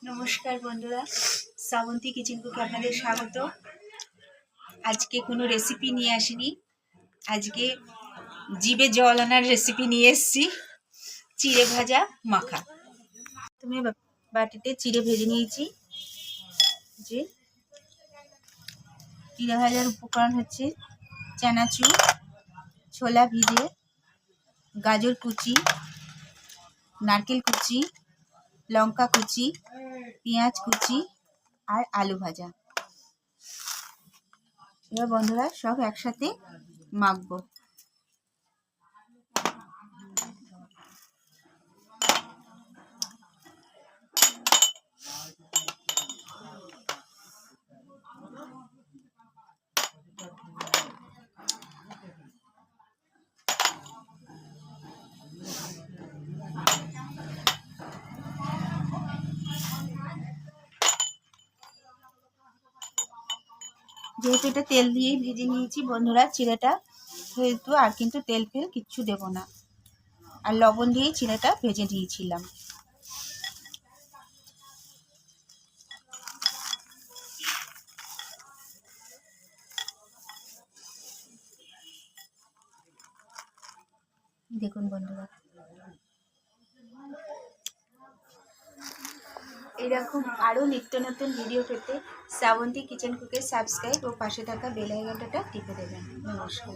নমস্কার বন্ধুরা, শ্রাবন্তী কিচেন কুকে আপনাদের স্বাগত। আজকে কোনো রেসিপি নিয়ে আসিনি, আজকে জিভে জল আনার রেসিপি নিয়ে এসেছি। চিড়ে ভাজা মাখা। তুমি বাটিতে চিড়ে ভেজে নিয়েছি। যে চিড়ে ভাজার উপকরণ হচ্ছে চানাচুর, ছোলা ভিজে, গাজর কুচি, নারকেল কুচি, লঙ্কা কুচি, পেঁয়াজ কুচি আর আলু ভাজা। এবার বন্ধুরা সব একসাথে মাখবো। যেহেতু এটা তেল দিয়েই ভেজে নিয়েছি বন্ধুরা চিড়েটা, সেহেতু আর কিন্তু তেল ফেল কিচ্ছু দেব না। আর লবণ দিয়েই চিড়েটা ভেজে নিয়েছিলাম। দেখুন বন্ধুরা, এরকম আরও নিত্য নতুন ভিডিও পেতে শ্রাবন্তী কিচেন কুকে সাবস্ক্রাইব ও পাশে থাকা বেল আইকনটা টিপে দেবেন। নমস্কার।